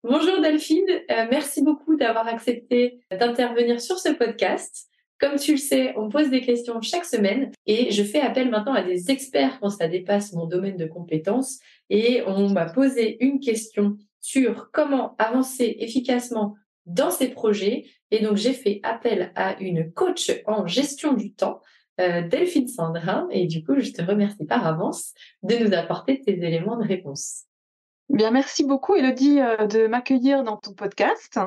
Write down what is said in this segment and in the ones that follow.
Bonjour Delphine, merci beaucoup d'avoir accepté d'intervenir sur ce podcast. Comme tu le sais, on me pose des questions chaque semaine et je fais appel maintenant à des experts quand ça dépasse mon domaine de compétences. Et on m'a posé une question sur comment avancer efficacement dans ces projets. Et donc j'ai fait appel à une coach en gestion du temps, Delphine Sandrin. Et du coup, je te remercie par avance de nous apporter tes éléments de réponse. Bien, merci beaucoup Élodie, de m'accueillir dans ton podcast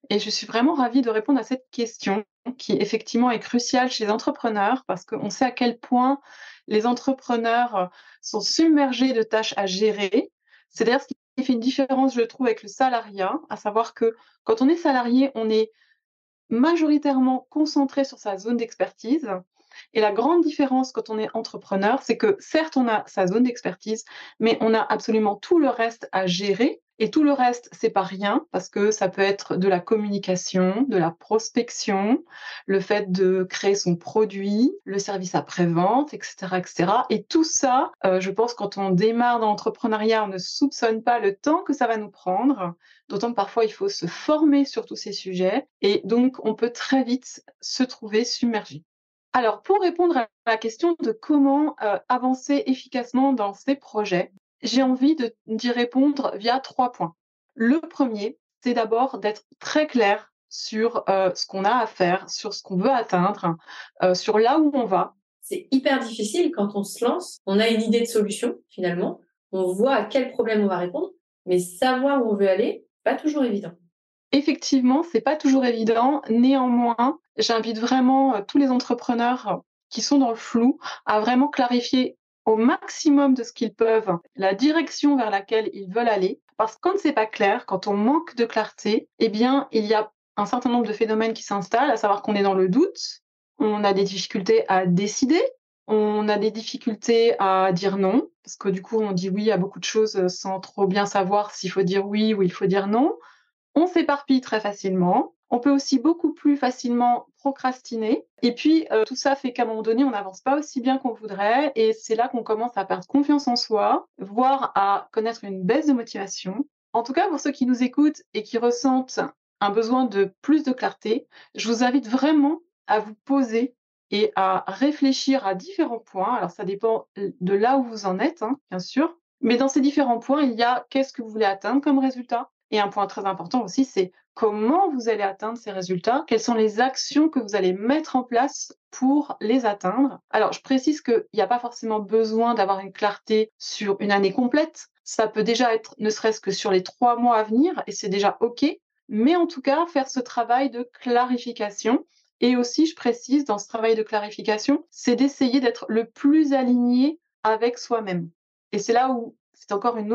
et je suis vraiment ravie de répondre à cette question qui effectivement est cruciale chez les entrepreneurs parce qu'on sait à quel point les entrepreneurs, sont submergés de tâches à gérer. C'est d'ailleurs ce qui fait une différence, je trouve, avec le salariat, à savoir que quand on est salarié, on est majoritairement concentré sur sa zone d'expertise et la grande différence quand on est entrepreneur, c'est que certes, on a sa zone d'expertise, mais on a absolument tout le reste à gérer et tout le reste, c'est pas rien parce que ça peut être de la communication, de la prospection, le fait de créer son produit, le service après-vente et cetera et cetera et tout ça, je pense quand on démarre dans l'entrepreneuriat, on ne soupçonne pas le temps que ça va nous prendre. D'autant que parfois, il faut se former sur tous ces sujets et donc on peut très vite se trouver submergé. Alors, pour répondre à la question de comment, avancer efficacement dans ces projets, j'ai envie d'y répondre via 3 points. Le premier, c'est d'abord d'être très clair sur, ce qu'on a à faire, sur ce qu'on veut atteindre, sur là où on va. C'est hyper difficile quand on se lance. On a une idée de solution, finalement. On voit à quel problème on va répondre, mais savoir où on veut aller, pas toujours évident. Effectivement, c'est pas toujours évident. Néanmoins, j'invite vraiment, tous les entrepreneurs qui sont dans le flou à vraiment clarifier au maximum de ce qu'ils peuvent la direction vers laquelle ils veulent aller. Parce que quand c'est pas clair, quand on manque de clarté, eh bien, il y a un certain nombre de phénomènes qui s'installent, à savoir qu'on est dans le doute, on a des difficultés à décider, on a des difficultés à dire non, parce que du coup, on dit oui à beaucoup de choses, sans trop bien savoir s'il faut dire oui ou il faut dire non. On s'éparpille très facilement. On peut aussi beaucoup plus facilement procrastiner et puis, tout ça fait qu'à un moment donné, on n'avance pas aussi bien qu'on voudrait et c'est là qu'on commence à perdre confiance en soi, voire à connaître une baisse de motivation. En tout cas, pour ceux qui nous écoutent et qui ressentent un besoin de plus de clarté, je vous invite vraiment à vous poser et à réfléchir à différents points. Alors ça dépend, de là où vous en êtes, hein, bien sûr, mais dans ces différents points, il y a qu'est-ce que vous voulez atteindre comme résultat? Et un point très important aussi, c'est comment vous allez atteindre ces résultats, quelles sont les actions que vous allez mettre en place pour les atteindre. Alors, je précise qu'il n'y a pas forcément besoin d'avoir une clarté sur une année complète. Ça peut déjà être ne serait-ce que sur les 3 mois à venir et c'est déjà OK. Mais en tout cas, faire ce travail de clarification et aussi, je précise, dans ce travail de clarification, c'est d'essayer d'être le plus aligné avec soi-même. Et c'est là où c'est encore un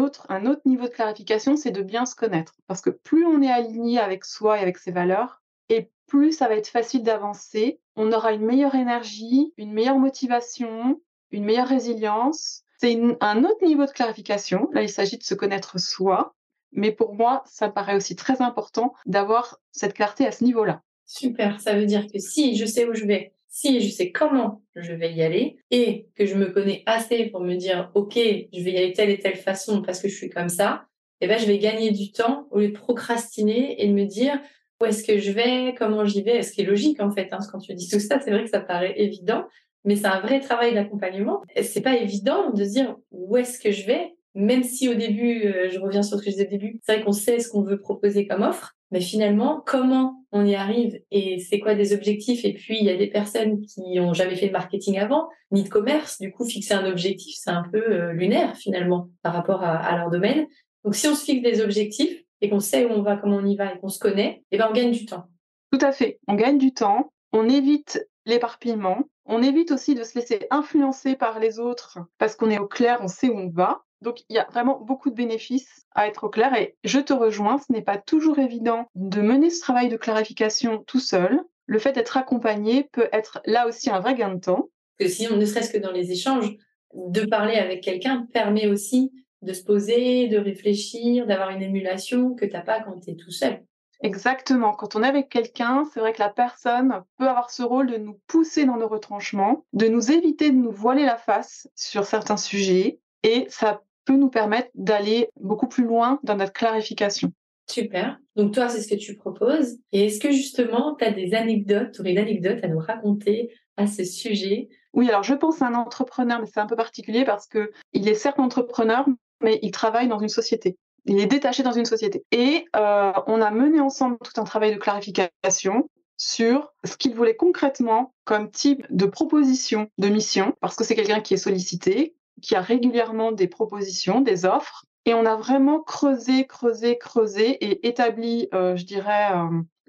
autre niveau de clarification, c'est de bien se connaître. Parce que plus on est aligné avec soi et avec ses valeurs, et plus ça va être facile d'avancer. On aura une meilleure énergie, une meilleure motivation, une meilleure résilience. C'est un autre niveau de clarification. Là, il s'agit de se connaître soi. Mais pour moi, ça me paraît aussi très important d'avoir cette clarté à ce niveau-là. Super, ça veut dire que si je sais où je vais, si je sais comment je vais y aller et que je me connais assez pour me dire OK, je vais y aller telle et telle façon parce que je suis comme ça, eh ben je vais gagner du temps au lieu de procrastiner et de me dire où est-ce que je vais, comment j'y vais, ce qui est logique en fait, hein, quand tu dis tout ça, c'est vrai que ça paraît évident, mais c'est un vrai travail d'accompagnement. Et c'est pas évident de se dire où est-ce que je vais, même si au début, je reviens sur ce que je disais au début, c'est vrai qu'on sait ce qu'on veut proposer comme offre, mais finalement, comment on y arrive et c'est quoi des objectifs? Et puis, il y a des personnes qui ont jamais fait de marketing avant, ni de commerce. Du coup, fixer un objectif, c'est un peu lunaire finalement par rapport à leur domaine. Donc, si on se fixe des objectifs et qu'on sait où on va, comment on y va et qu'on se connaît, eh ben, on gagne du temps. Tout à fait. On gagne du temps, on évite l'éparpillement, on évite aussi de se laisser influencer par les autres parce qu'on est au clair, on sait où on va. Donc il y a vraiment beaucoup de bénéfices à être au clair et je te rejoins, ce n'est pas toujours évident de mener ce travail de clarification tout seul. Le fait d'être accompagné peut être là aussi un vrai gain de temps. Que si on ne serait-ce que dans les échanges, de parler avec quelqu'un permet aussi de se poser, de réfléchir, d'avoir une émulation que t'as pas quand tu es tout seul. Exactement. Quand on est avec quelqu'un, c'est vrai que la personne peut avoir ce rôle de nous pousser dans nos retranchements, de nous éviter de nous voiler la face sur certains sujets et ça peut nous permettre d'aller beaucoup plus loin dans notre clarification. Super. Donc toi, c'est ce que tu proposes. Et est-ce que justement, tu as des anecdotes, tu aurais une anecdote à nous raconter à ce sujet? Oui, alors je pense à un entrepreneur, mais c'est un peu particulier parce qu'il est certes entrepreneur, mais il travaille dans une société. Il est détaché dans une société. Et on a mené ensemble tout un travail de clarification sur ce qu'il voulait concrètement comme type de proposition de mission, parce que c'est quelqu'un qui est sollicité, qui a régulièrement des propositions, des offres. Et on a vraiment creusé, creusé, creusé et établi, je dirais,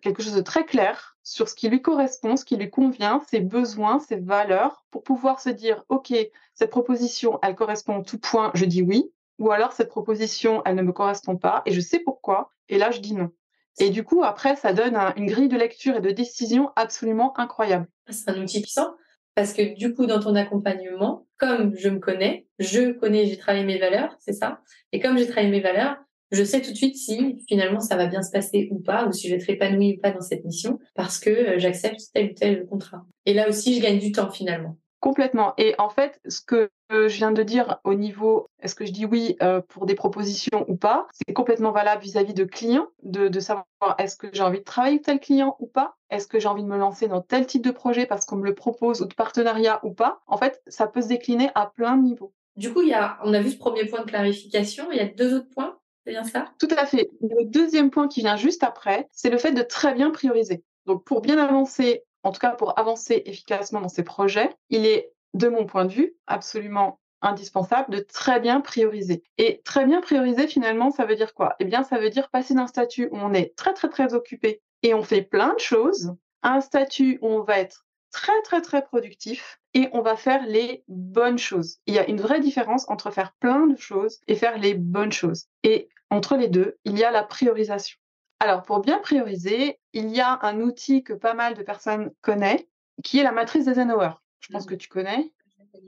quelque chose de très clair sur ce qui lui correspond, ce qui lui convient, ses besoins, ses valeurs, pour pouvoir se dire, OK, cette proposition, elle correspond en tout point, je dis oui, ou alors cette proposition, elle ne me correspond pas, et je sais pourquoi, et là, je dis non. Et du coup, après, ça donne une grille de lecture et de décision absolument incroyable. C'est un outil puissant parce que du coup, dans ton accompagnement, comme je connais, j'ai travaillé mes valeurs, c'est ça. Et comme j'ai travaillé mes valeurs, je sais tout de suite si finalement ça va bien se passer ou pas, ou si je vais être épanouie ou pas dans cette mission, parce que j'accepte tel ou tel contrat. Et là aussi, je gagne du temps finalement. Complètement. Et en fait, ce que je viens de dire au niveau est-ce que je dis oui pour des propositions ou pas, c'est complètement valable vis-à-vis de clients, de savoir est-ce que j'ai envie de travailler avec tel client ou pas, est-ce que j'ai envie de me lancer dans tel type de projet parce qu'on me le propose ou de partenariat ou pas. En fait, ça peut se décliner à plein de niveaux. Du coup, on a vu ce premier point de clarification, il y a deux autres points, c'est bien ça? Tout à fait. Le deuxième point qui vient juste après, c'est le fait de très bien prioriser. Donc pour bien avancer, en tout cas pour avancer efficacement dans ces projets, il est, de mon point de vue, absolument indispensable de très bien prioriser. Et très bien prioriser, finalement, ça veut dire quoi? Eh bien, ça veut dire passer d'un statut où on est très, très, très occupé et on fait plein de choses, à un statut où on va être très, très, très productif et on va faire les bonnes choses. Il y a une vraie différence entre faire plein de choses et faire les bonnes choses. Et entre les deux, il y a la priorisation. Alors, pour bien prioriser, il y a un outil que pas mal de personnes connaissent, qui est la matrice d'Eisenhower. Je pense que tu connais.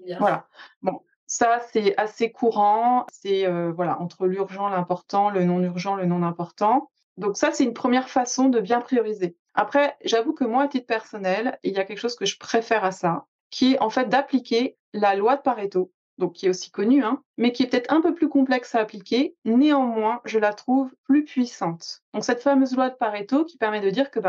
Bien. Voilà. Bon, ça, c'est assez courant. C'est voilà, entre l'urgent, l'important, le non urgent, le non important. Donc ça, c'est une première façon de bien prioriser. Après, j'avoue que moi, à titre personnel, il y a quelque chose que je préfère à ça, qui est en fait d'appliquer la loi de Pareto, donc qui est aussi connue, hein, mais qui est peut-être un peu plus complexe à appliquer. Néanmoins, je la trouve plus puissante. Donc cette fameuse loi de Pareto qui permet de dire que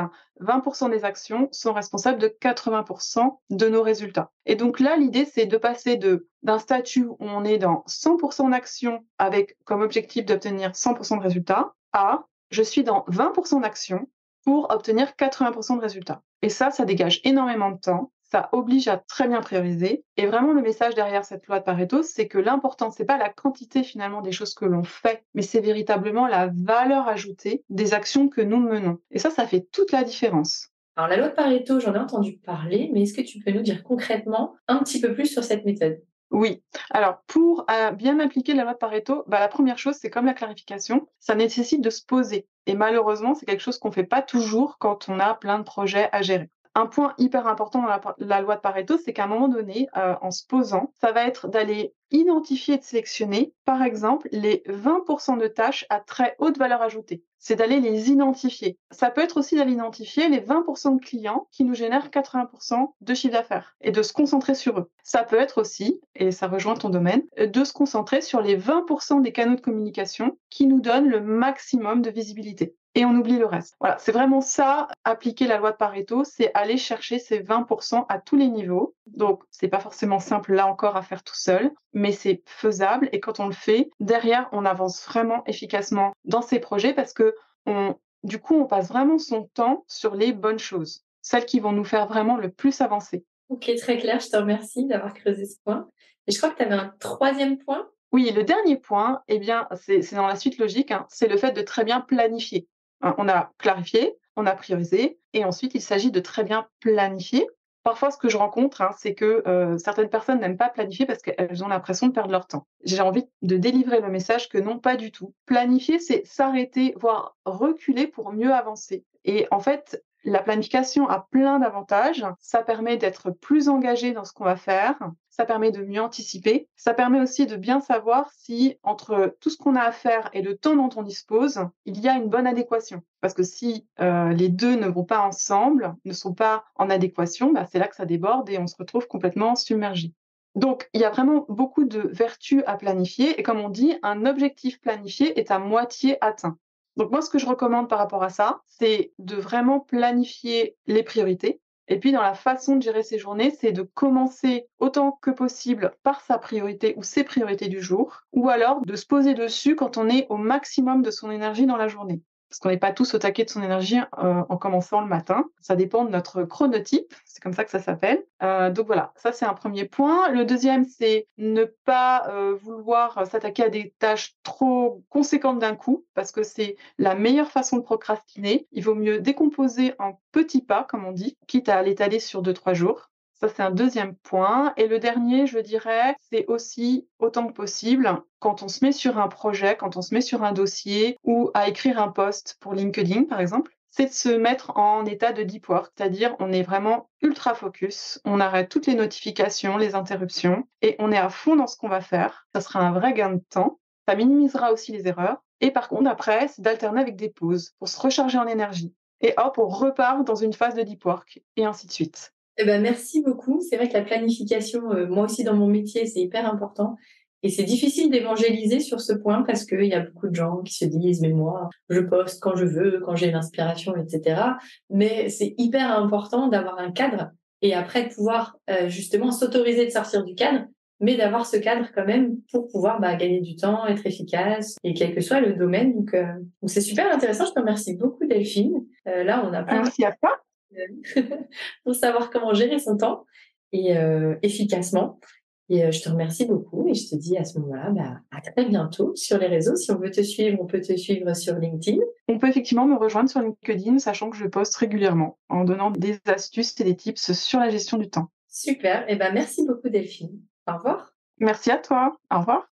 20% des actions sont responsables de 80% de nos résultats. Et donc là, l'idée, c'est de passer d'un statut où on est dans 100% d'actions avec comme objectif d'obtenir 100% de résultats à je suis dans 20% d'actions pour obtenir 80% de résultats. Et ça dégage énormément de temps, ça oblige à très bien prioriser. Et vraiment, le message derrière cette loi de Pareto, c'est que l'important, c'est pas la quantité finalement des choses que l'on fait, mais c'est véritablement la valeur ajoutée des actions que nous menons. Et ça fait toute la différence. Alors, la loi de Pareto, j'en ai entendu parler, mais est-ce que tu peux nous dire concrètement un petit peu plus sur cette méthode? Oui. Alors, pour bien appliquer la loi de Pareto, la première chose, c'est comme la clarification, ça nécessite de se poser. Et malheureusement, c'est quelque chose qu'on ne fait pas toujours quand on a plein de projets à gérer. Un point hyper important dans la loi de Pareto, c'est qu'à un moment donné, en se posant, ça va être d'aller identifier et de sélectionner, par exemple, les 20% de tâches à très haute valeur ajoutée. C'est d'aller les identifier. Ça peut être aussi d'aller identifier les 20% de clients qui nous génèrent 80% de chiffre d'affaires et de se concentrer sur eux. Ça peut être aussi, et ça rejoint ton domaine, de se concentrer sur les 20% des canaux de communication qui nous donnent le maximum de visibilité. Et on oublie le reste. Voilà, c'est vraiment ça, appliquer la loi de Pareto, c'est aller chercher ces 20% à tous les niveaux. Donc, c'est pas forcément simple là encore à faire tout seul, mais c'est faisable. Et quand on le fait, derrière, on avance vraiment efficacement dans ces projets parce que du coup, on passe vraiment son temps sur les bonnes choses, celles qui vont nous faire vraiment le plus avancer. Ok, très clair, je te remercie d'avoir creusé ce point. Et je crois que tu avais un troisième point. Oui, le dernier point, eh bien, c'est dans la suite logique, hein, c'est le fait de très bien planifier. Hein, on a clarifié, on a priorisé, et ensuite il s'agit de très bien planifier. Parfois, ce que je rencontre, hein, c'est que certaines personnes n'aiment pas planifier parce qu'elles ont l'impression de perdre leur temps. J'ai envie de délivrer le message que non, pas du tout. Planifier, c'est s'arrêter, voire reculer pour mieux avancer. Et en fait, la planification a plein d'avantages. Ça permet d'être plus engagé dans ce qu'on va faire. Ça permet de mieux anticiper. Ça permet aussi de bien savoir si, entre tout ce qu'on a à faire et le temps dont on dispose, il y a une bonne adéquation. Parce que si les deux ne vont pas ensemble, ne sont pas en adéquation, c'est là que ça déborde et on se retrouve complètement submergé. Donc, il y a vraiment beaucoup de vertus à planifier. Et comme on dit, un objectif planifié est à moitié atteint. Donc moi, ce que je recommande par rapport à ça, c'est de vraiment planifier les priorités. Et puis dans la façon de gérer ses journées, c'est de commencer autant que possible par sa priorité ou ses priorités du jour, ou alors de se poser dessus quand on est au maximum de son énergie dans la journée. Parce qu'on n'est pas tous au taquet de son énergie en commençant le matin. Ça dépend de notre chronotype, c'est comme ça que ça s'appelle. Donc voilà, ça c'est un premier point. Le deuxième, c'est ne pas vouloir s'attaquer à des tâches trop conséquentes d'un coup, parce que c'est la meilleure façon de procrastiner. Il vaut mieux décomposer en petits pas, comme on dit, quitte à l'étaler sur 2-3 jours. Ça, c'est un deuxième point. Et le dernier, je dirais, c'est aussi, autant que possible, quand on se met sur un projet, quand on se met sur un dossier ou à écrire un post pour LinkedIn, par exemple, c'est de se mettre en état de deep work, c'est-à-dire on est vraiment ultra focus, on arrête toutes les notifications, les interruptions, et on est à fond dans ce qu'on va faire. Ça sera un vrai gain de temps. Ça minimisera aussi les erreurs. Et par contre, après, c'est d'alterner avec des pauses pour se recharger en énergie. Et hop, on repart dans une phase de deep work, et ainsi de suite. Eh ben, merci beaucoup. C'est vrai que la planification, moi aussi dans mon métier, c'est hyper important. Et c'est difficile d'évangéliser sur ce point parce qu'il y a beaucoup de gens qui se disent, mais moi, je poste quand je veux, quand j'ai l'inspiration, etc. Mais c'est hyper important d'avoir un cadre et après de pouvoir justement s'autoriser de sortir du cadre, mais d'avoir ce cadre quand même pour pouvoir gagner du temps, être efficace et quel que soit le domaine. Donc c'est super intéressant. Je te remercie beaucoup, Delphine. Là, on a plein Merci à toi. pour savoir comment gérer son temps et efficacement. Et je te remercie beaucoup et je te dis à ce moment-là, à très bientôt sur les réseaux. Si on veut te suivre, on peut te suivre sur LinkedIn. On peut effectivement me rejoindre sur LinkedIn, sachant que je poste régulièrement en donnant des astuces et des tips sur la gestion du temps. Super. Et merci beaucoup, Delphine. Au revoir. Merci à toi. Au revoir.